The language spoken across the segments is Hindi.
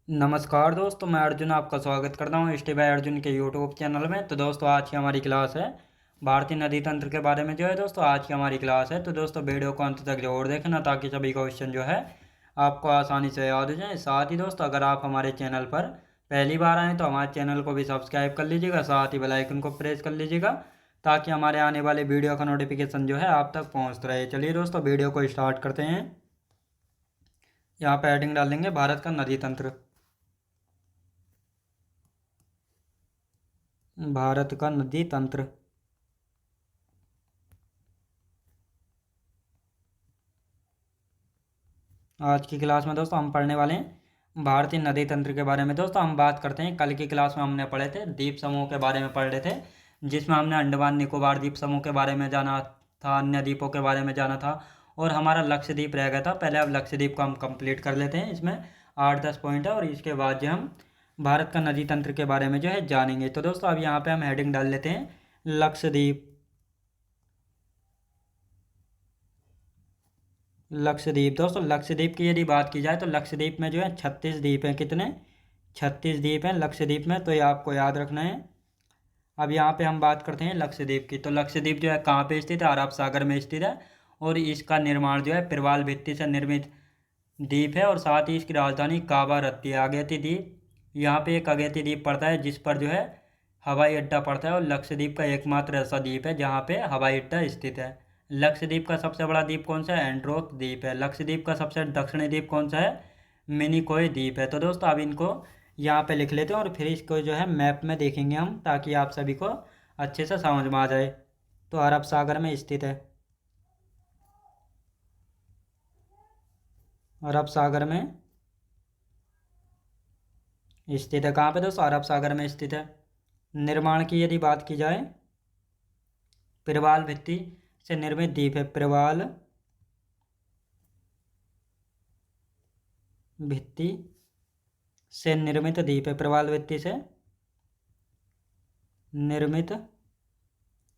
नमस्कार दोस्तों, मैं अर्जुन आपका स्वागत करता हूँ स्टे बाय अर्जुन के यूट्यूब चैनल में। तो दोस्तों आज की हमारी क्लास है भारतीय नदी तंत्र के बारे में। जो है दोस्तों आज की हमारी क्लास है, तो दोस्तों वीडियो को अंत तक जरूर देखना ताकि सभी क्वेश्चन जो है आपको आसानी से याद हो जाए। साथ ही दोस्तों अगर आप हमारे चैनल पर पहली बार आएँ तो हमारे चैनल को भी सब्सक्राइब कर लीजिएगा, साथ ही बेल आइकन को प्रेस कर लीजिएगा ताकि हमारे आने वाले वीडियो का नोटिफिकेशन जो है आप तक पहुँचता रहे। चलिए दोस्तों वीडियो को स्टार्ट करते हैं। यहाँ पर हेडिंग डाल देंगे भारत का नदी तंत्र। भारत का नदी तंत्र। आज की क्लास में दोस्तों हम पढ़ने वाले हैं भारतीय नदी तंत्र के बारे में। दोस्तों हम बात करते हैं, कल की क्लास में हमने पढ़े थे द्वीप समूह के बारे में पढ़ रहे थे, जिसमें हमने अंडमान निकोबार द्वीप समूह के बारे में जाना था, अन्य द्वीपों के बारे में जाना था और हमारा लक्षद्वीप रह गया था। पहले अब लक्षद्वीप को हम कंप्लीट कर लेते हैं। इसमें 8-10 पॉइंट है और इसके बाद जो हम भारत का नदी तंत्र के बारे में जो है जानेंगे। तो दोस्तों अब यहाँ पे हम हेडिंग डाल लेते हैं लक्षद्वीप। लक्षद्वीप दोस्तों, लक्षद्वीप की यदि बात की जाए तो लक्षद्वीप में जो है 36 द्वीप हैं। कितने? 36 द्वीप हैं लक्षद्वीप में, तो ये आपको याद रखना है। अब यहाँ पे हम बात करते हैं लक्षद्वीप की। तो लक्षद्वीप जो है कहाँ पे स्थित है? अरब सागर में स्थित है और इसका निर्माण जो है प्रवाल भित्ति से निर्मित द्वीप है और साथ ही इसकी राजधानी काबा रत्ती है। अगेती द्वीप, यहाँ पे एक अगेती द्वीप पड़ता है जिस पर जो है हवाई अड्डा पड़ता है और लक्षद्वीप का एकमात्र ऐसा द्वीप है जहाँ पे हवाई अड्डा स्थित है। लक्षद्वीप का सबसे बड़ा द्वीप कौन सा है? एंड्रोथ द्वीप है। लक्षद्वीप का सबसे दक्षिणी द्वीप कौन सा है? मिनिकोय द्वीप है। तो दोस्तों अब इनको यहाँ पे लिख लेते हैं और फिर इसको जो है मैप में देखेंगे हम ताकि आप सभी को अच्छे से समझ में आ जाए। तो अरब सागर में स्थित है। अरब सागर में स्थित है। कहाँ पे दोस्तों? अरब सागर में स्थित है। निर्माण की यदि बात की जाए, प्रवाल भित्ति से निर्मित द्वीप है। प्रवाल भित्ति से निर्मित द्वीप है। प्रवाल भित्ति से निर्मित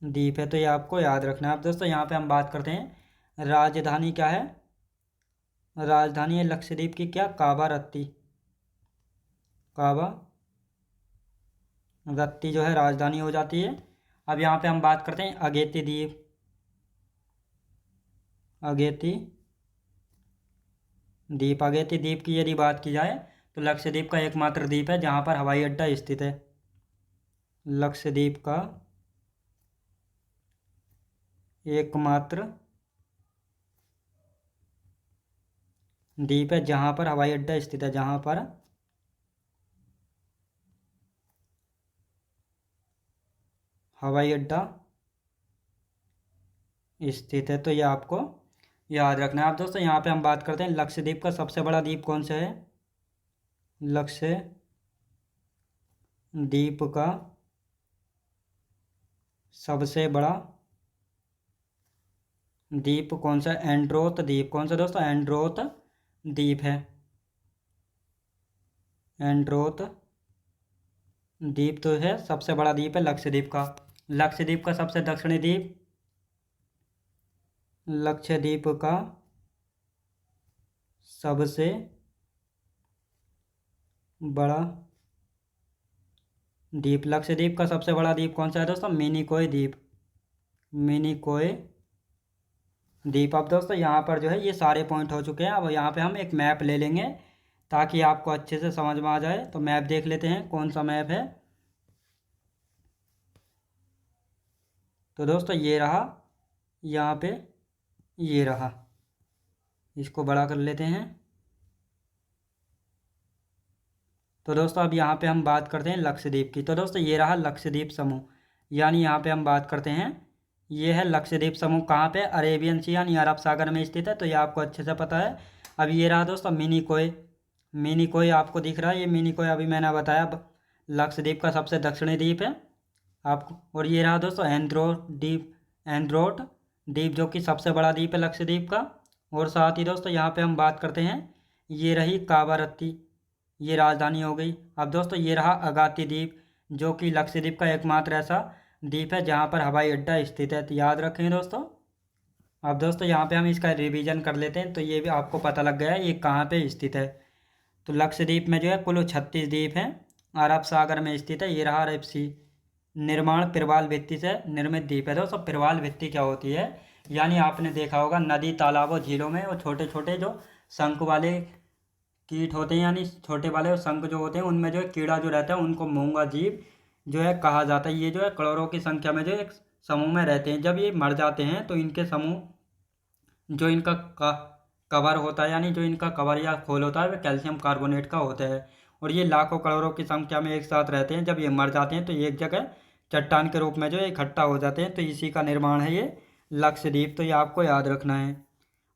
द्वीप है, तो ये आपको याद रखना है। अब दोस्तों यहाँ पे हम बात करते हैं राजधानी क्या है। राजधानी है लक्षद्वीप की क्या? काबा रत्ती। काबा रत्ती जो है राजधानी हो जाती है। अब यहाँ पे हम बात करते हैं अगेती द्वीप। अगेती द्वीप, अगेती द्वीप की यदि बात की जाए तो लक्षद्वीप का एकमात्र द्वीप है जहाँ पर हवाई अड्डा स्थित है। लक्षद्वीप का एकमात्र द्वीप है जहाँ पर हवाई अड्डा स्थित है। जहाँ पर हवाई अड्डा स्थित है, तो ये आपको याद रखना है। अब दोस्तों यहाँ पे हम बात करते हैं लक्षद्वीप का सबसे बड़ा द्वीप कौन सा है। लक्षद्वीप का सबसे बड़ा द्वीप कौन सा? एंड्रोथ द्वीप। कौन सा दोस्तों? एंड्रोथ द्वीप है। एंड्रोथ द्वीप तो है सबसे बड़ा द्वीप है लक्षद्वीप का। लक्षद्वीप का सबसे दक्षिणी द्वीप, लक्षद्वीप का सबसे बड़ा द्वीप, लक्षद्वीप का सबसे बड़ा द्वीप कौन सा है दोस्तों? मिनिकोय द्वीप। मिनिकोय द्वीप। अब दोस्तों यहाँ पर जो है ये सारे पॉइंट हो चुके हैं। अब यहाँ पे हम एक मैप ले लेंगे ताकि आपको अच्छे से समझ में आ जाए। तो मैप देख लेते हैं कौन सा मैप है। तो दोस्तों ये रहा, यहाँ पे ये रहा। इसको बड़ा कर लेते हैं। तो दोस्तों अब यहाँ पे हम बात करते हैं लक्षद्वीप की। तो दोस्तों ये रहा लक्षद्वीप समूह, यानी यहाँ पे हम बात करते हैं ये है लक्षद्वीप समूह। कहाँ पे? अरेबियन सी यानी अरब सागर में स्थित है, तो ये आपको अच्छे से पता है। अब ये रहा दोस्तों मिनिकोय। मिनिकोय आपको दिख रहा है, ये मिनिकोय अभी मैंने बताया लक्षद्वीप का सबसे दक्षिणी द्वीप है आपको। और ये रहा दोस्तों एंड्रोट द्वीप। एंड्रोट द्वीप जो कि सबसे बड़ा द्वीप है लक्षद्वीप का। और साथ ही दोस्तों यहाँ पे हम बात करते हैं, ये रही कावारत्ती, ये राजधानी हो गई। अब दोस्तों ये रहा अगाती द्वीप जो कि लक्षद्वीप का एकमात्र ऐसा द्वीप है जहाँ पर हवाई अड्डा स्थित है। तो याद रखें दोस्तों। अब दोस्तों यहाँ पे हम इसका रिवीजन कर लेते हैं, तो ये भी आपको पता लग गया है ये कहाँ पे स्थित है। तो लक्षद्वीप में जो है कुल 36 द्वीप हैं। अरब सागर में स्थित है। ये रहा अरब सी। निर्माण प्रवाल भित्ति से निर्मित द्वीप है। दोस्तों प्रवाल भित्ति क्या होती है, यानी आपने देखा होगा नदी तालाबों झीलों में वो छोटे छोटे जो शंख वाले कीट होते हैं, यानी छोटे वाले शंख जो होते हैं उनमें जो है कीड़ा जो रहता है उनको मूंगा जीव जो है कहा जाता है। ये जो है करोड़ों की संख्या में जो एक समूह में रहते हैं। जब ये मर जाते हैं तो इनके समूह जो इनका कवर होता है, यानी जो इनका कवर या खोल होता है वह कैल्शियम कार्बोनेट का होता है। और ये लाखों करोड़ों की संख्या में एक साथ रहते हैं। जब ये मर जाते हैं तो ये एक जगह चट्टान के रूप में जो है इकट्ठा हो जाते हैं। तो इसी का निर्माण है ये लक्षद्वीप। तो ये आपको याद रखना है।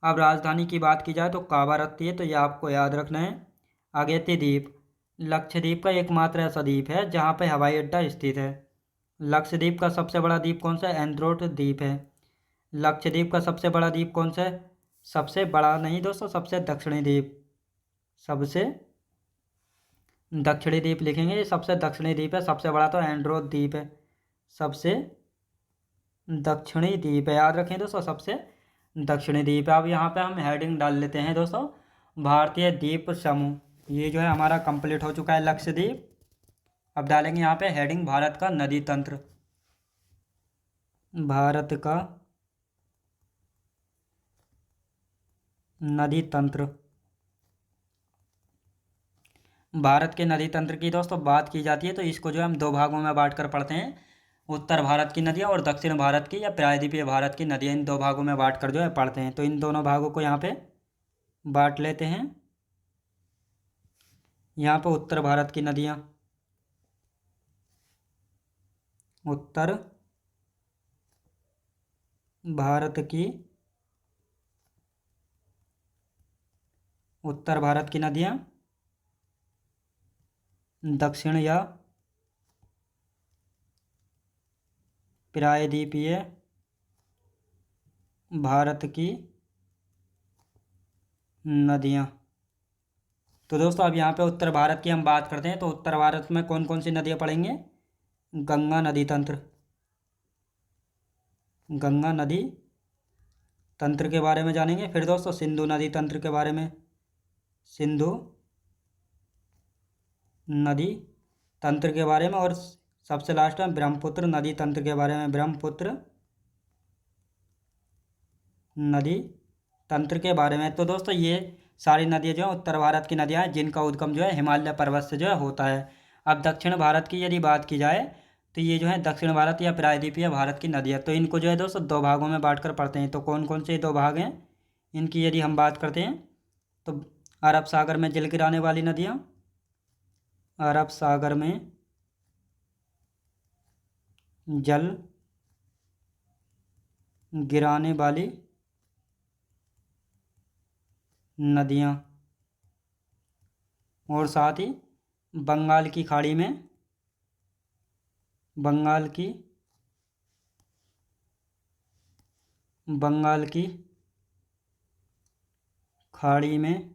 अब राजधानी की बात की जाए तो काबा रखती है, तो ये आपको याद रखना है। अगेती द्वीप लक्षद्वीप का एकमात्र ऐसा द्वीप है जहाँ पे हवाई अड्डा स्थित है। लक्षद्वीप का सबसे बड़ा द्वीप कौन सा है? एंड्रोट द्वीप है। लक्षद्वीप का सबसे बड़ा द्वीप कौन सा है? सबसे बड़ा नहीं दोस्तों, सबसे दक्षिणी द्वीप। सबसे दक्षिणी द्वीप लिखेंगे, ये सबसे दक्षिणी द्वीप है। सबसे बड़ा तो एंड्रोट द्वीप है। सबसे दक्षिणी द्वीप है, याद रखें दोस्तों, सबसे दक्षिणी द्वीप है। अब यहाँ पे हम हेडिंग डाल लेते हैं दोस्तों, भारतीय द्वीप समूह। ये जो है हमारा कंप्लीट हो चुका है लक्षद्वीप। अब डालेंगे यहाँ पे हेडिंग भारत का नदी तंत्र। भारत का नदी तंत्र। भारत के नदी तंत्र की दोस्तों बात की जाती है तो इसको जो है हम दो भागों में बांट कर पढ़ते हैं। उत्तर भारत की नदियाँ और दक्षिण भारत की या प्रायद्वीपीय भारत की नदियाँ, इन दो भागों में बांट कर जो है पढ़ते हैं। तो इन दोनों भागों को यहाँ पे बांट लेते हैं। यहाँ पे उत्तर भारत की नदियाँ, उत्तर भारत की, उत्तर भारत की नदियाँ, दक्षिण या प्रायद्वीपीय भारत की नदियाँ। तो दोस्तों अब यहाँ पे उत्तर भारत की हम बात करते हैं। तो उत्तर भारत में कौन कौन सी नदियाँ पड़ेंगे? गंगा नदी तंत्र। गंगा नदी तंत्र के बारे में जानेंगे। फिर दोस्तों सिंधु नदी तंत्र के बारे में, सिंधु नदी तंत्र के बारे में। और सबसे लास्ट में ब्रह्मपुत्र नदी तंत्र के बारे में, ब्रह्मपुत्र नदी तंत्र के बारे में। तो दोस्तों ये सारी नदियाँ जो हैं उत्तर भारत की नदियाँ हैं जिनका उद्गम जो है हिमालय पर्वत से जो है होता है। अब दक्षिण भारत की यदि बात की जाए तो ये जो है दक्षिण भारत या प्रायद्वीपीय भारत की नदियाँ। तो इनको जो है दोस्तों दो भागों में बांट कर पढ़ते हैं। तो कौन कौन से दो भाग हैं इनकी यदि हम बात करते हैं तो अरब सागर में जल गिराने वाली नदियाँ, अरब सागर में जल गिराने वाली नदियाँ, और साथ ही बंगाल की खाड़ी में, बंगाल की, बंगाल की खाड़ी में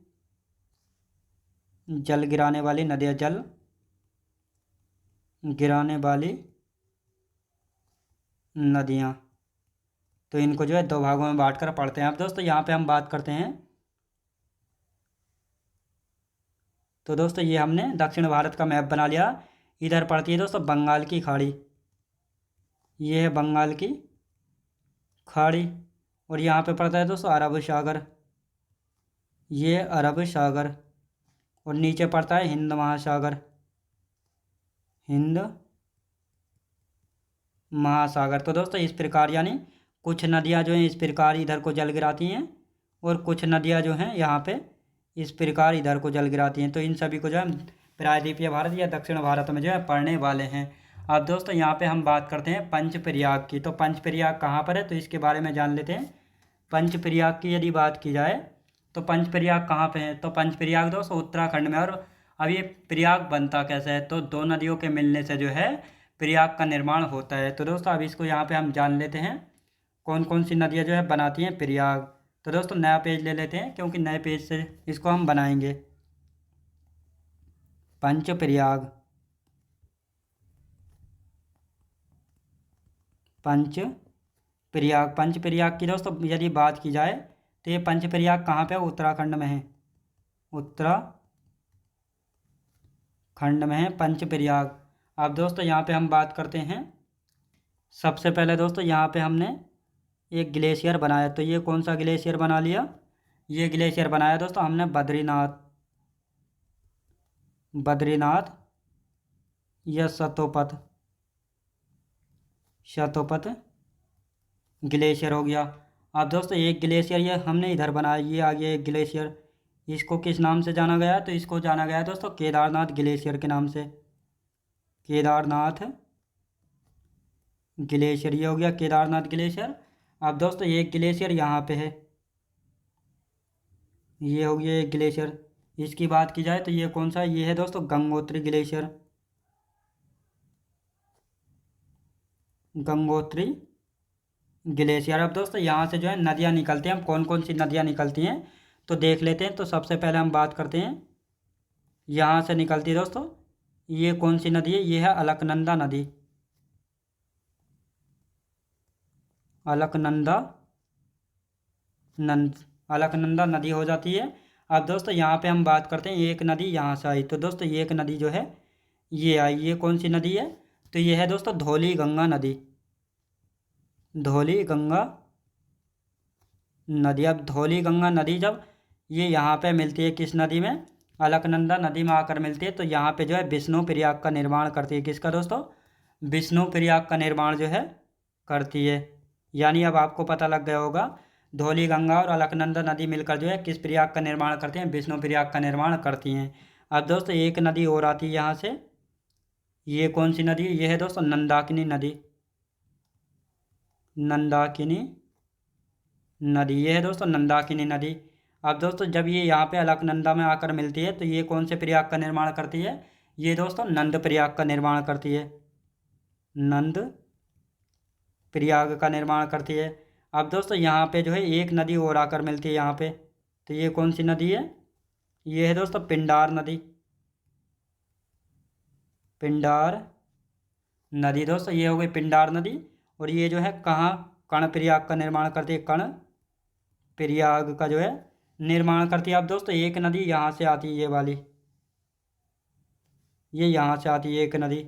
जल गिराने वाली नदियाँ, जल गिराने वाली नदियाँ। तो इनको जो है दो भागों में बांट कर पढ़ते हैं। अब दोस्तों यहाँ पे हम बात करते हैं। तो दोस्तों ये हमने दक्षिण भारत का मैप बना लिया। इधर पड़ती है दोस्तों बंगाल की खाड़ी, ये है बंगाल की खाड़ी। और यहाँ पे पड़ता है दोस्तों अरब सागर, ये अरब सागर। और नीचे पड़ता है हिंद महासागर, हिंद महासागर। तो दोस्तों इस प्रकार यानी कुछ नदियाँ जो हैं इस प्रकार इधर को जल गिराती हैं और कुछ नदियाँ जो हैं यहाँ पे इस प्रकार इधर को जल गिराती हैं। तो इन सभी को जो है प्रायद्वीपीय भारत या दक्षिण भारत में जो है पढ़ने वाले हैं। अब दोस्तों यहाँ पे हम बात करते हैं पंचप्रयाग की। तो पंचप्रयाग कहाँ पर है तो इसके बारे में जान लेते हैं। पंचप्रयाग की यदि बात की जाए तो पंचप्रयाग कहाँ पे है? तो पंचप्रयाग दोस्तों उत्तराखंड में। और अब ये प्रयाग बनता कैसे है? तो दो नदियों के मिलने से जो है प्रयाग का निर्माण होता है। तो दोस्तों अब इसको यहाँ पे हम जान लेते हैं कौन कौन सी नदियाँ जो है बनाती हैं प्रयाग। तो दोस्तों नया पेज ले लेते हैं क्योंकि नए पेज से इसको हम बनाएंगे। पंचप्रयाग, पंचप्रयाग, पंचप्रयाग की दोस्तों यदि बात की जाए तो ये पंचप्रयाग कहाँ पे है? उत्तराखंड में है, उत्तराखंड खंड में है पंचप्रयाग। अब दोस्तों यहाँ पे हम बात करते हैं, सबसे पहले दोस्तों यहाँ पे हमने एक ग्लेशियर बनाया। तो ये कौन सा ग्लेशियर बना लिया? ये ग्लेशियर बनाया दोस्तों हमने बद्रीनाथ, बद्रीनाथ या शतोपथ, शतोपथ ग्लेशियर हो गया। अब दोस्तों एक ग्लेशियर ये हमने इधर बनाया, ये आ गया एक ग्लेशियर। इसको किस नाम से जाना गया है? तो इसको जाना गया है दोस्तों केदारनाथ ग्लेशियर के नाम से, केदारनाथ ग्लेशियर। ये हो गया केदारनाथ ग्लेशियर। अब दोस्तों एक ग्लेशियर यहाँ पे है, ये हो गया एक ग्लेशियर। इसकी बात की जाए तो ये कौन सा है? ये है दोस्तों गंगोत्री ग्लेशियर, गंगोत्री ग्लेशियर। अब दोस्तों यहाँ से जो है नदियाँ निकलती हैं, हम कौन कौन सी नदियाँ निकलती हैं तो देख लेते हैं। तो सबसे पहले हम बात करते हैं, यहाँ से निकलती है दोस्तों, ये कौन सी नदी है? ये है अलकनंदा नदी, अलकनंदा अलकनंदा नदी हो जाती है। अब दोस्तों यहाँ पे हम बात करते हैं, एक नदी यहाँ से आई। तो दोस्तों एक नदी जो है ये आई, ये कौन सी नदी है? तो ये है दोस्तों धौली गंगा नदी, धौली गंगा नदी। अब धौली गंगा नदी जब ये यहाँ पे मिलती है, किस नदी में? अलकनंदा नदी में आकर मिलती है। तो यहाँ पे जो है विष्णु प्रयाग का निर्माण करती है। किसका दोस्तों? विष्णु प्रयाग का निर्माण जो है करती है। यानी अब आपको पता लग गया होगा, धौली गंगा और अलकनंदा नदी मिलकर जो है किस प्रयाग का निर्माण करती हैं? विष्णु प्रयाग का निर्माण करती हैं। अब दोस्तों एक नदी और आती है यहाँ से, ये कौन सी नदी है? ये है दोस्तों नंदाकिनी नदी, नंदाकिनी नदी। ये है दोस्तों नंदाकिनी नदी। अब दोस्तों जब ये यहाँ पे अलकनंदा में आकर मिलती है तो ये कौन से प्रयाग का निर्माण करती है? ये दोस्तों नंद प्रयाग का निर्माण करती है, नंद प्रयाग का निर्माण करती है। अब दोस्तों यहाँ पे जो है एक नदी और आकर मिलती है यहाँ पे। तो ये कौन सी नदी है? ये है दोस्तों पिंडार नदी, पिंडार नदी। दोस्तों ये हो गई पिंडार नदी। और ये जो है कहाँ कर्ण प्रयाग का निर्माण करती है? कर्ण प्रयाग का जो है निर्माण करती है। अब दोस्तों एक नदी यहाँ से आती है, ये वाली, ये यहाँ से आती है एक नदी।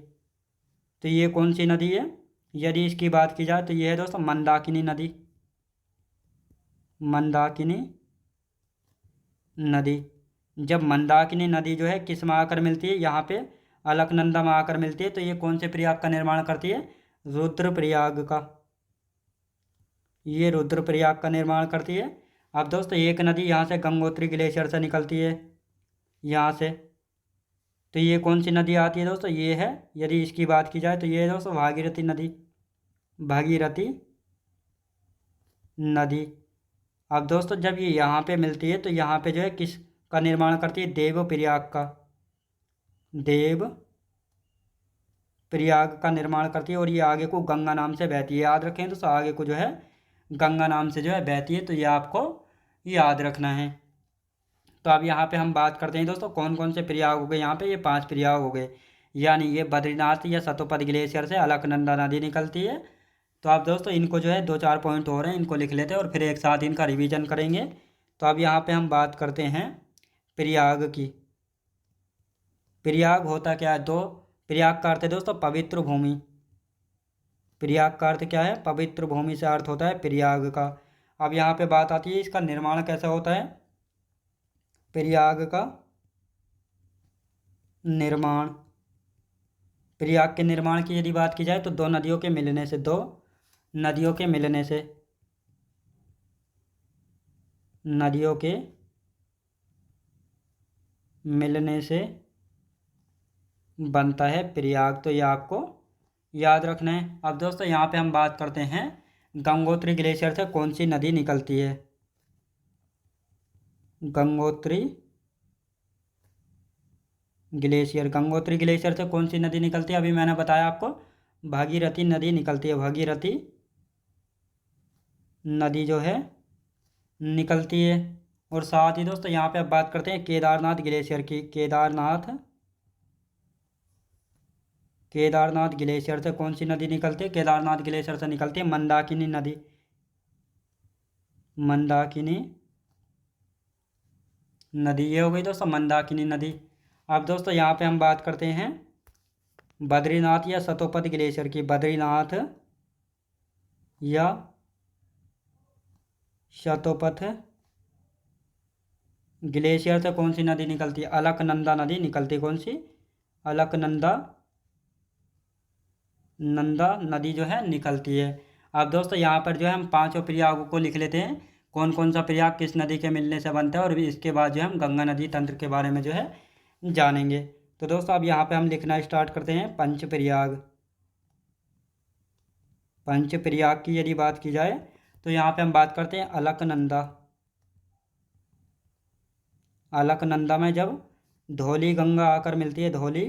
तो ये कौन सी नदी है? यदि इसकी बात की जाए तो ये है दोस्तों मंदाकिनी नदी, मंदाकिनी नदी। जब मंदाकिनी नदी जो है किस में आकर मिलती है? यहाँ पे अलकनंदा में आकर मिलती है। तो ये कौन से प्रयाग का निर्माण करती है? रुद्रप्रयाग का, ये रुद्रप्रयाग का निर्माण करती है। अब दोस्तों एक नदी यहाँ से गंगोत्री ग्लेशियर से निकलती है, यहाँ से। तो ये कौन सी नदी आती है दोस्तों? ये है, यदि इसकी बात की जाए तो ये है दोस्तों भागीरथी नदी, भागीरथी नदी। अब दोस्तों जब ये यहाँ पे मिलती है तो यहाँ पे जो है किस का निर्माण करती है? देव प्रयाग का, देव प्रयाग का निर्माण करती है। और ये आगे को गंगा नाम से बहती है, याद रखें दोस्तों, आगे को जो है गंगा नाम से जो है बहती है। तो ये आपको याद रखना है। तो अब यहाँ पे हम बात करते हैं दोस्तों कौन कौन से प्रयाग हो गए। यहाँ पे ये 5 प्रयाग हो गए। यानी ये बद्रीनाथ या शतोपथ ग्लेशियर से अलकनंदा नदी निकलती है। तो आप दोस्तों इनको जो है 2-4 पॉइंट हो रहे हैं, इनको लिख लेते हैं और फिर एक साथ इनका रिवीजन करेंगे। तो अब यहाँ पे हम बात करते हैं प्रयाग की। प्रयाग होता क्या है? दो प्रयाग का अर्थ है दोस्तों पवित्र भूमि। प्रयाग का अर्थ क्या है? पवित्र भूमि से अर्थ होता है प्रयाग का। अब यहाँ पे बात आती है इसका निर्माण कैसा होता है? प्रयाग का निर्माण, प्रयाग के निर्माण की यदि बात की जाए तो दो नदियों के मिलने से, दो नदियों के मिलने से, नदियों के मिलने से बनता है प्रयाग। तो ये आपको याद रखना है। अब दोस्तों यहाँ पे हम बात करते हैं गंगोत्री ग्लेशियर से कौन सी नदी निकलती है? गंगोत्री ग्लेशियर, गंगोत्री ग्लेशियर से कौन सी नदी निकलती है? अभी मैंने बताया आपको, भागीरथी नदी निकलती है, भागीरथी नदी जो है निकलती है। और साथ ही दोस्तों यहाँ पे अब बात करते हैं केदारनाथ ग्लेशियर की। केदारनाथ ग्लेशियर से कौन सी नदी निकलती है? केदारनाथ ग्लेशियर से निकलती है मंदाकिनी नदी, मंदाकिनी नदी। ये हो गई दोस्तों मंदाकिनी नदी। अब दोस्तों यहाँ पे हम बात करते हैं बद्रीनाथ या सतोपत ग्लेशियर की। बद्रीनाथ या सतोपथ ग्लेशियर से कौन सी नदी निकलती है? अलकनंदा नदी निकलती है। कौन सी? अलकनंदा नदी जो है निकलती है। अब दोस्तों यहाँ पर जो है हम पांचों प्रयागों को लिख लेते हैं, कौन कौन सा प्रयाग किस नदी के मिलने से बनता है, और इसके बाद जो है हम गंगा नदी तंत्र के बारे में जो है जानेंगे। तो दोस्तों अब यहाँ पे हम लिखना स्टार्ट करते हैं पंच प्रयाग। पंच प्रयाग की यदि बात की जाए तो यहाँ पे हम बात करते हैं अलकनंदा। अलकनंदा में जब धौली गंगा आकर मिलती है, धौली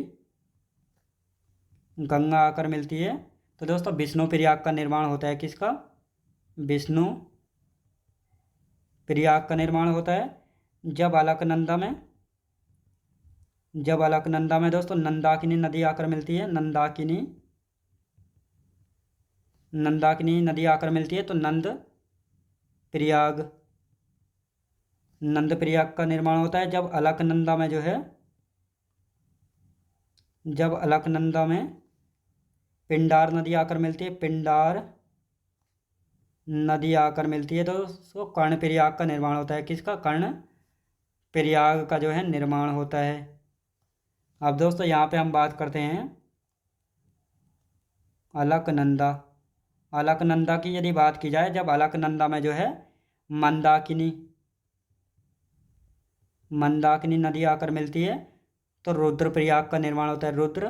गंगा आकर मिलती है, तो दोस्तों विष्णु प्रयाग का निर्माण होता है। किसका? विष्णु प्रयाग का निर्माण होता है। जब अलकनंदा में दोस्तों नंदाकिनी नदी आकर मिलती है, नंदाकिनी नदी आकर मिलती है, तो नंद प्रयाग का निर्माण होता है। जब अलकनंदा में पिंडार नदी आकर मिलती है, पिंडार नदी आकर मिलती है, तो उसको कर्ण प्रयाग का निर्माण होता है। किसका? कर्ण प्रयाग का जो है निर्माण होता है। अब दोस्तों यहाँ पे हम बात करते हैं अलकनंदा की यदि बात की जाए, जब अलकनंदा में जो है मंदाकिनी नदी आकर मिलती है, तो रुद्र प्रयाग का निर्माण होता है। रुद्र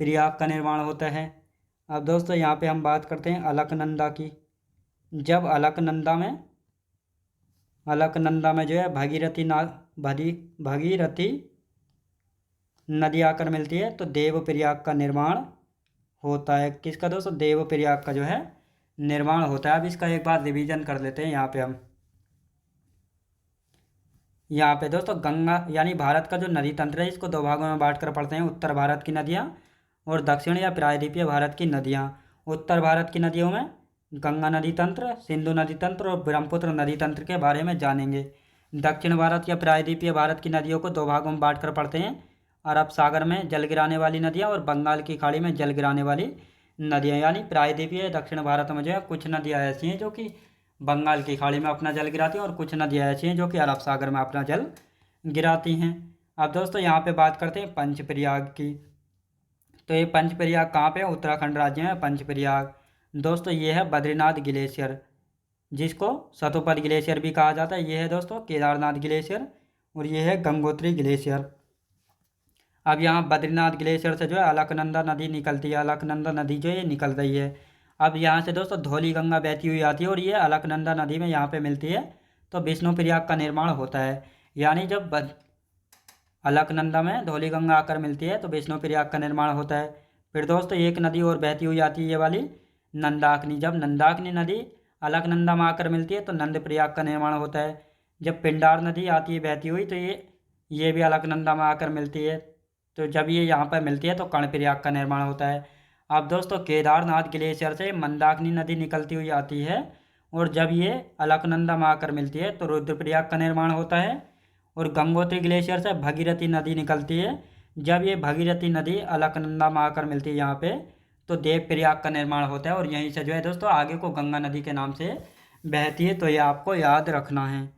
प्रयाग का निर्माण होता है। अब दोस्तों यहाँ पे हम बात करते हैं अलकनंदा की। जब अलकनंदा में जो है भागीरथी नदी आकर मिलती है, तो देव प्रयाग का निर्माण होता है। किसका दोस्तों? देव प्रयाग का जो है निर्माण होता है। अब इसका एक बार रिवीजन कर लेते हैं। यहाँ पे दोस्तों गंगा यानी भारत का जो नदी तंत्र है, इसको दो भागों में बांट कर पढ़ते हैं, उत्तर भारत की नदियाँ और दक्षिण या प्रायद्वीपीय भारत की नदियाँ। उत्तर भारत की नदियों में गंगा नदी तंत्र, सिंधु नदी तंत्र और ब्रह्मपुत्र नदी तंत्र के बारे में जानेंगे। दक्षिण भारत या प्रायद्वीपीय भारत की नदियों को दो भागों में बांट कर पढ़ते हैं, अरब सागर में जल गिराने वाली नदियाँ और बंगाल की खाड़ी में जल गिराने वाली नदियाँ। यानी प्रायद्वीपीय दक्षिण भारत में जो है कुछ नदियाँ ऐसी हैं जो कि बंगाल की खाड़ी में अपना जल गिराती हैं, और कुछ नदियाँ ऐसी हैं जो कि अरब सागर में अपना जल गिराती हैं। अब दोस्तों यहाँ पे बात करते हैं पंचप्रयाग की। तो ये पंचप्रयाग कहाँ पे है? उत्तराखंड राज्य में पंचप्रयाग। दोस्तों ये है बद्रीनाथ ग्लेशियर, जिसको सतोपत ग्लेशियर भी कहा जाता है। ये है दोस्तों केदारनाथ ग्लेशियर, और ये है गंगोत्री ग्लेशियर। अब यहाँ बद्रीनाथ ग्लेशियर से जो है अलकनंदा नदी निकलती है। अलकनंदा नदी जो है निकल रही है। अब यहाँ से दोस्तों धौली गंगा बहती हुई आती है, और ये अलकनंदा नदी में यहाँ पे मिलती है, तो विष्णु प्रयाग का निर्माण होता है। यानी जब अलकनंदा में धौली गंगा आकर मिलती है, तो विष्णु प्रयाग का निर्माण होता है। फिर दोस्तों एक नदी और बहती हुई आती है, ये वाली नंदाकिनी। जब नंदाकिनी नदी अलकनंदा में आकर मिलती है, तो नंद प्रयाग का निर्माण होता है। जब पिंडार नदी आती है बहती हुई, तो ये भी अलकनंदा में आकर मिलती है, तो जब ये यहाँ पर मिलती है तो कर्ण प्रयाग का निर्माण होता है। अब दोस्तों केदारनाथ ग्लेशियर से मंदाकिनी नदी निकलती हुई आती है, और जब ये अलकनंदा में आकर मिलती है तो रुद्रप्रयाग का निर्माण होता है। और गंगोत्री ग्लेशियर से भगीरथी नदी निकलती है, जब ये भगीरथी नदी अलकनंदा में आकर मिलती है यहाँ पे, तो देव प्रयाग का निर्माण होता है। और यहीं से जो है दोस्तों आगे को गंगा नदी के नाम से बहती है, तो ये आपको याद रखना है।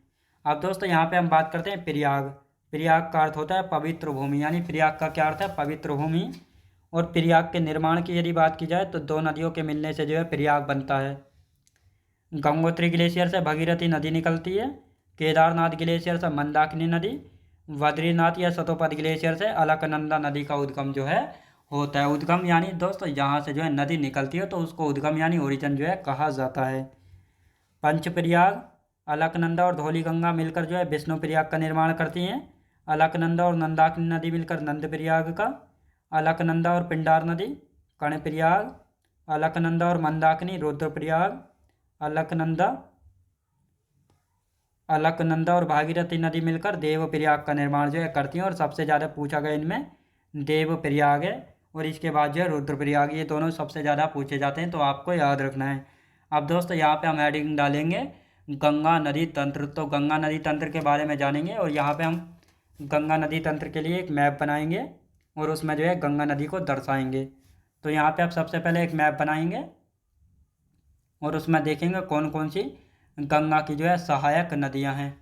अब दोस्तों यहाँ पे हम बात करते हैं प्रयाग। प्रयाग का अर्थ होता है पवित्र भूमि, यानी प्रयाग का क्या अर्थ है? पवित्र भूमि। और प्रयाग के निर्माण की यदि बात की जाए तो दो नदियों के मिलने से जो है प्रयाग बनता है। गंगोत्री ग्लेशियर से भगीरथी नदी निकलती है, केदारनाथ ग्लेशियर से मंदाकिनी नदी, बद्रीनाथ या सतोपत ग्लेशियर से अलकनंदा नदी का उद्गम जो है होता है। उद्गम यानी दोस्तों जहाँ से जो है नदी निकलती है, तो उसको उद्गम यानी ओरिजिन जो है कहा जाता है। पंचप्रयाग अलकनंदा और धौली गंगा मिलकर जो है विष्णु प्रयाग का निर्माण करती हैं। अलकनंदा और नंदाकिनी नदी मिलकर नंद प्रयाग का, अलकनंदा और पिंडार नदी कर्ण प्रयाग, अलकनंदा और मंदाकिनी रुद्रप्रयाग, अलकनंदा और भागीरथी नदी मिलकर देव प्रयाग का निर्माण जो है करती हैं। और सबसे ज़्यादा पूछा गया इनमें देव प्रयाग है, और इसके बाद जो है रुद्रप्रयाग, ये दोनों सबसे ज़्यादा पूछे जाते हैं, तो आपको याद रखना है। अब दोस्तों यहाँ पे हम हेडिंग डालेंगे गंगा नदी तंत्र, तो गंगा नदी तंत्र के बारे में जानेंगे। और यहाँ पे हम गंगा नदी तंत्र के लिए एक मैप बनाएंगे और उसमें जो है गंगा नदी को दर्शाएंगे। तो यहाँ पे आप सबसे पहले एक मैप बनाएंगे और उसमें देखेंगे कौन कौन सी गंगा की जो है सहायक नदियाँ हैं।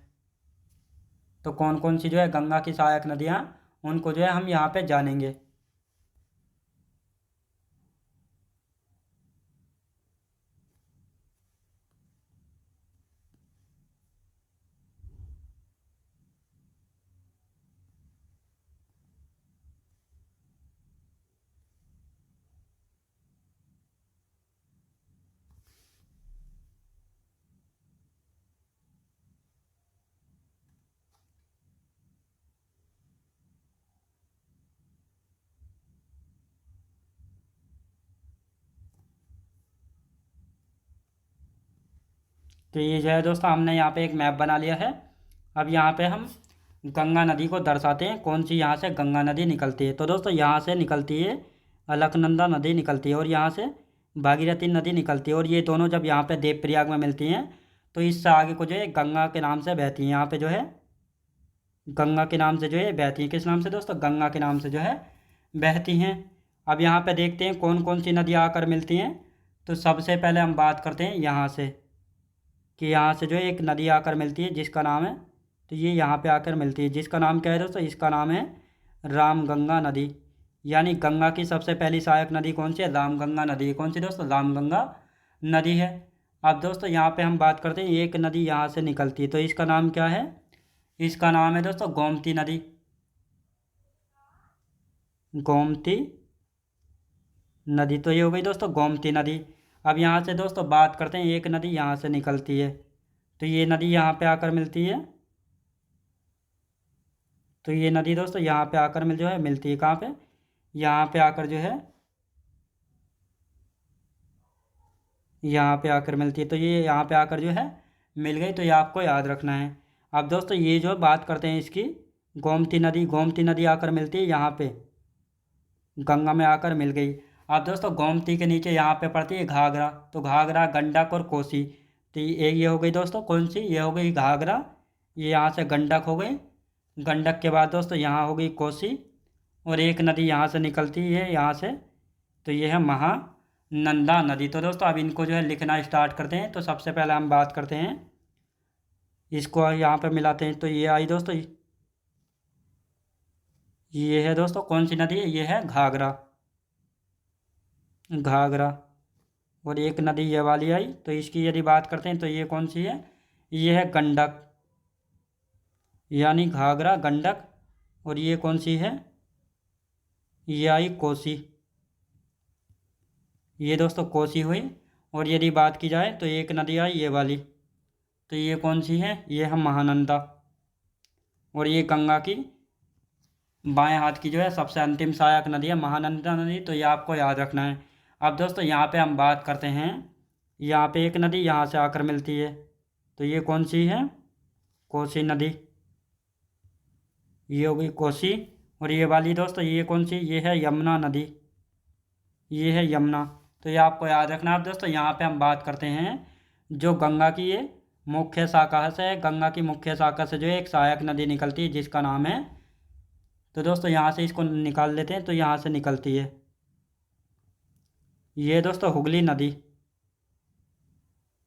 तो कौन कौन सी जो है गंगा की सहायक नदियाँ, उनको जो है हम यहाँ पे जानेंगे। तो ये जो है दोस्तों हमने यहाँ पे एक मैप बना लिया है। अब यहाँ पे हम गंगा नदी को दर्शाते हैं, कौन सी यहाँ से गंगा नदी निकलती है। तो दोस्तों यहाँ से निकलती है अलकनंदा नदी निकलती है और यहाँ से भागीरथी नदी निकलती है। और ये दोनों जब यहाँ पे देवप्रयाग में मिलती हैं तो इससे आगे को जो है गंगा के नाम से बहती हैं। यहाँ पे जो है गंगा के नाम से जो है बहती हैं। किस नाम से दोस्तों? गंगा के नाम से जो है बहती हैं। अब यहाँ पे देखते हैं कौन कौन सी नदियाँ आकर मिलती हैं। तो सबसे पहले हम बात करते हैं यहाँ से कि यहाँ से जो है एक नदी आकर मिलती है जिसका नाम है, तो ये यहाँ पे आकर मिलती है जिसका नाम क्या है दोस्तों? इसका नाम है रामगंगा नदी। यानी गंगा की सबसे पहली सहायक नदी कौन सी है? रामगंगा नदी है। कौन सी दोस्तों? रामगंगा नदी है। अब दोस्तों यहाँ पे हम बात करते हैं एक नदी यहाँ से निकलती है, तो इसका नाम क्या है? इसका नाम है दोस्तों गोमती नदी। गोमती नदी, तो ये हो गई दोस्तों गोमती नदी। अब यहाँ से दोस्तों बात करते हैं एक नदी यहाँ से निकलती है, तो ये नदी यहाँ पे आकर मिलती है। तो ये नदी दोस्तों यहाँ पे आकर जो है मिलती है कहाँ पे? यहाँ पे आकर जो है यहाँ पे आकर मिलती है। तो ये यहाँ पे आकर जो है मिल गई, तो ये आपको याद रखना है। अब दोस्तों ये जो बात करते हैं इसकी गोमती नदी आकर मिलती है यहाँ पे, गंगा में आकर मिल गई। अब दोस्तों गोमती के नीचे यहाँ पे पड़ती है घाघरा, तो घाघरा, गंडक और कोसी। तो ये हो गई दोस्तों कौन सी? ये हो गई घाघरा। ये यहाँ से गंडक हो गई। गंडक के बाद दोस्तों यहाँ हो गई कोसी और एक नदी यहाँ से निकलती है यहाँ से, तो ये है महानंदा नदी। तो दोस्तों अब इनको जो है लिखना स्टार्ट करते हैं। तो सबसे पहले हम बात करते हैं, इसको यहाँ पे मिलाते हैं। तो ये आई दोस्तों, ये है दोस्तों कौन सी नदी है? ये है घाघरा। घाघरा और एक नदी ये वाली आई, तो इसकी यदि बात करते हैं तो ये कौन सी है? ये है गंडक। यानी घाघरा, गंडक और ये कौन सी है? ये आई कोसी। ये दोस्तों कोसी हुई। और यदि बात की जाए तो एक नदी आई ये वाली, तो ये कौन सी है? ये है महानंदा। और ये गंगा की बाएं हाथ की जो है सबसे अंतिम सहायक नदी है महानंदा नदी। तो ये आपको याद रखना है। अब दोस्तों यहाँ पे हम बात करते हैं, यहाँ पे एक नदी यहाँ से आकर मिलती है, तो ये कौन सी है? कोसी नदी। ये हो गई कोसी। और ये वाली दोस्तों ये कौन सी? ये है यमुना नदी। ये है यमुना। तो ये आपको याद रखना है। अब दोस्तों यहाँ पे हम बात करते हैं जो गंगा की ये मुख्य शाखा से, गंगा की मुख्य शाखा से जो है एक सहायक नदी निकलती है जिसका नाम है, तो दोस्तों यहाँ से इसको निकाल लेते हैं। तो यहाँ से निकलती है ये दोस्तों हुगली नदी।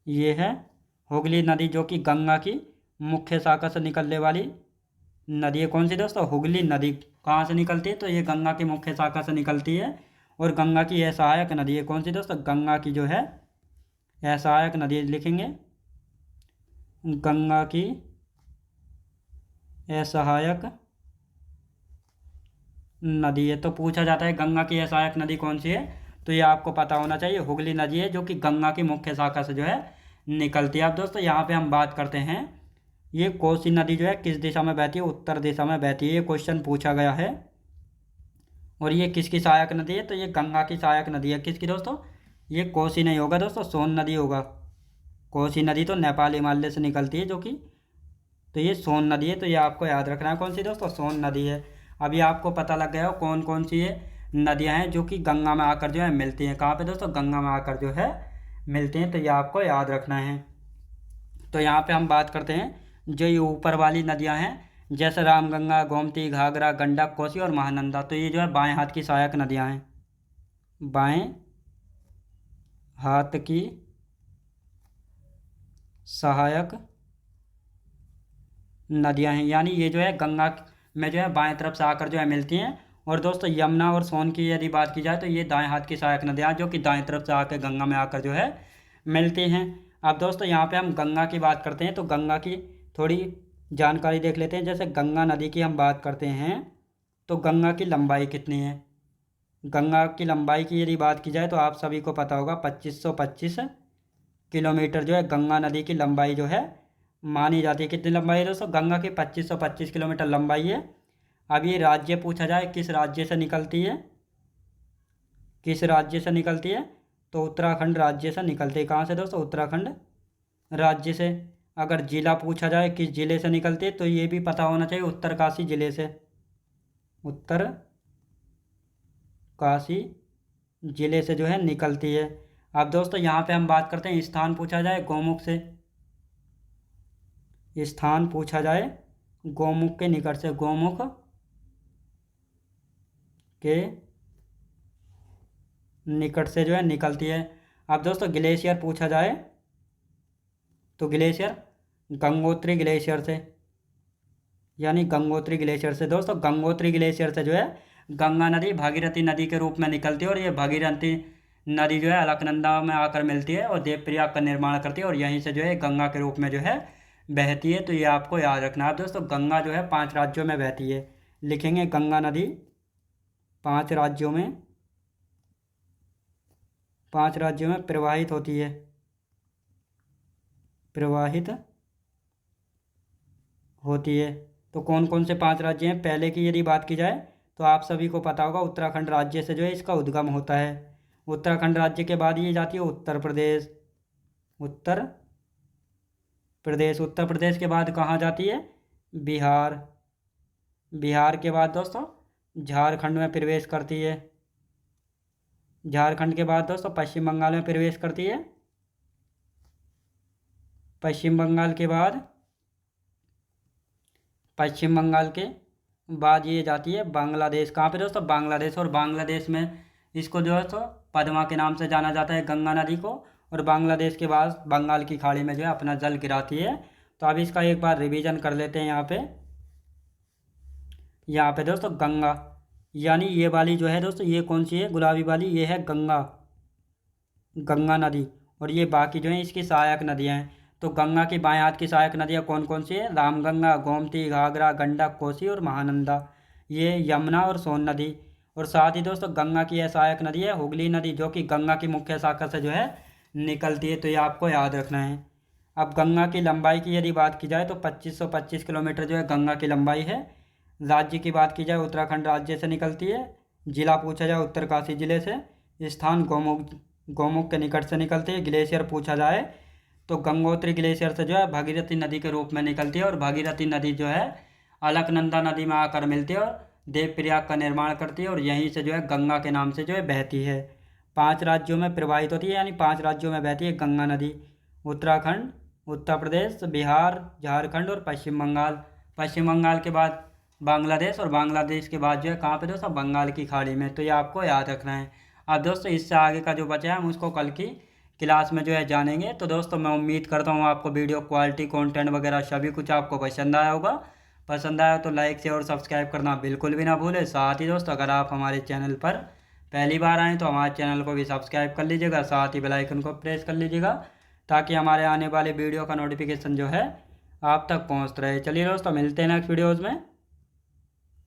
ये है हुगली नदी जो कि गंगा की मुख्य शाखा से निकलने वाली नदी है। कौन सी दोस्तों? हुगली नदी। कहाँ से निकलती है? तो ये गंगा की मुख्य शाखा से निकलती है और गंगा की यह सहायक नदी है। कौन सी दोस्तों? गंगा की जो है यह सहायक नदी लिखेंगे, गंगा की यह सहायक नदी है। तो पूछा जाता है गंगा की यह सहायक नदी कौन सी है, तो ये आपको पता होना चाहिए हुगली नदी है जो कि गंगा की मुख्य शाखा से जो है निकलती है। अब दोस्तों यहाँ पे हम बात करते हैं ये कोसी नदी जो है किस दिशा में बहती है? उत्तर दिशा में बहती है। ये क्वेश्चन पूछा गया है। और ये किसकी सहायक नदी है? तो ये गंगा की सहायक नदी है। किसकी दोस्तों? ये कोसी नहीं होगा दोस्तों, सोन नदी होगा। कोसी नदी तो नेपाल हिमालय से निकलती है जो कि, तो ये सोन नदी है। तो ये आपको याद रखना है कौन सी दोस्तों? सोन नदी है। अभी आपको पता लग गया हो कौन कौन सी ये नदियाँ हैं जो कि गंगा में आकर जो है मिलती हैं। कहाँ पे दोस्तों? गंगा में आकर जो है मिलती हैं। तो ये आपको याद रखना है। तो यहाँ पे हम बात करते हैं जो ये ऊपर वाली नदियाँ हैं जैसे रामगंगा, गोमती, घाघरा, गंडक, कोसी और महानंदा। तो ये जो है बाएं हाथ की सहायक नदियां हैं, बाएं हाथ की सहायक नदियां हैं, यानी ये जो है गंगा में जो है बाएं तरफ से आकर जो है मिलती हैं। और दोस्तों यमुना और सोन की यदि बात की जाए तो ये दाएं हाथ की सहायक नदियां जो कि दाएं तरफ से आकर गंगा में आकर जो है मिलती हैं। अब दोस्तों यहाँ पे हम गंगा की बात करते हैं, तो गंगा की थोड़ी जानकारी देख लेते हैं। जैसे गंगा नदी की हम बात करते हैं तो गंगा की लंबाई कितनी है। गंगा की लंबाई की यदि बात की जाए तो आप सभी को पता होगा 2525 किलोमीटर जो है गंगा नदी की लंबाई जो है मानी जाती है। कितनी लंबाई है दोस्तों? गंगा की 2525 किलोमीटर लंबाई है। अब ये राज्य पूछा जाए किस राज्य से निकलती है, किस राज्य से निकलती है, तो उत्तराखंड राज्य से निकलती है। कहाँ से दोस्तों? उत्तराखंड राज्य से। अगर जिला पूछा जाए किस जिले से निकलती है तो ये भी पता होना चाहिए, उत्तरकाशी जिले से, उत्तरकाशी जिले से जो है निकलती है। अब दोस्तों यहाँ पे हम बात करते हैं, स्थान पूछा जाए गोमुख से, स्थान पूछा जाए गोमुख के निकट से, गोमुख के निकट से जो है निकलती है। अब दोस्तों ग्लेशियर पूछा जाए तो ग्लेशियर गंगोत्री ग्लेशियर से, यानी गंगोत्री ग्लेशियर से। दोस्तों गंगोत्री ग्लेशियर से जो है गंगा नदी भागीरथी नदी के रूप में निकलती है, और ये भागीरथी नदी जो है अलकनंदा में आकर मिलती है और देवप्रयाग का निर्माण करती है, और यहीं से जो है गंगा के रूप में जो है बहती है। तो ये आपको याद रखना है। दोस्तों गंगा जो है 5 राज्यों में बहती है, लिखेंगे गंगा नदी 5 राज्यों में, 5 राज्यों में प्रवाहित होती है, प्रवाहित होती है। तो कौन कौन से 5 राज्य हैं? पहले की यदि बात की जाए तो आप सभी को पता होगा उत्तराखंड राज्य से जो है इसका उद्गम होता है। उत्तराखंड राज्य के बाद ये जाती है उत्तर प्रदेश, उत्तर प्रदेश। उत्तर प्रदेश के बाद कहाँ जाती है? बिहार। बिहार के बाद दोस्तों झारखंड में प्रवेश करती है। झारखंड के बाद दोस्तों पश्चिम बंगाल में प्रवेश करती है। पश्चिम बंगाल के बाद, पश्चिम बंगाल के बाद ये जाती है बांग्लादेश। कहाँ पे दोस्तों? बांग्लादेश। और बांग्लादेश में इसको जो है तो पद्मा के नाम से जाना जाता है, गंगा नदी को। और बांग्लादेश के बाद बंगाल की खाड़ी में जो है अपना जल गिराती है। तो अब इसका एक बार रिवीजन कर लेते हैं। यहाँ पे दोस्तों गंगा, यानी ये वाली जो है दोस्तों, ये कौन सी है? गुलाबी वाली, ये है गंगा, गंगा नदी। और ये बाकी जो है इसकी सहायक नदियाँ हैं। तो गंगा की बाएं हाथ की सहायक नदियाँ कौन कौन सी है? रामगंगा, गोमती, घाघरा, गंडक, कोसी और महानंदा। ये यमुना और सोन नदी। और साथ ही दोस्तों गंगा की यह सहायक नदी है हुगली नदी, जो कि गंगा की मुख्य शाखा से जो है निकलती है। तो ये आपको याद रखना है। अब गंगा की लंबाई की यदि बात की जाए तो 2525 किलोमीटर जो है गंगा की लंबाई है। राज्य की बात की जाए उत्तराखंड राज्य से निकलती है। जिला पूछा जाए उत्तरकाशी जिले से। स्थान गोमुख, गोमुख के निकट से निकलती है। ग्लेशियर पूछा जाए तो गंगोत्री ग्लेशियर से जो है भागीरथी नदी के रूप में निकलती है, और भागीरथी नदी जो है अलकनंदा नदी में आकर मिलती है और देवप्रयाग का निर्माण करती है, और यहीं से जो है गंगा के नाम से जो है बहती है। 5 राज्यों में प्रवाहित होती है, यानी 5 राज्यों में बहती है गंगा नदी। उत्तराखंड, उत्तर प्रदेश, बिहार, झारखंड और पश्चिम बंगाल। पश्चिम बंगाल के बाद बांग्लादेश, और बांग्लादेश के बाद जो है कहाँ पे दोस्तों? बंगाल की खाड़ी में। तो ये आपको याद रखना है। अब दोस्तों इससे आगे का जो बचा है हम उसको कल की क्लास में जो है जानेंगे। तो दोस्तों मैं उम्मीद करता हूँ आपको वीडियो क्वालिटी, कंटेंट वगैरह सभी कुछ आपको पसंद आया होगा। पसंद आया तो लाइक, शेयर और सब्सक्राइब करना बिल्कुल भी ना भूलें। साथ ही दोस्तों अगर आप हमारे चैनल पर पहली बार आएँ तो हमारे चैनल को भी सब्सक्राइब कर लीजिएगा, साथ ही बेल आइकन को प्रेस कर लीजिएगा, ताकि हमारे आने वाले वीडियो का नोटिफिकेशन जो है आप तक पहुँचता रहे। चलिए दोस्तों मिलते हैं नेक्स्ट वीडियोज़ में।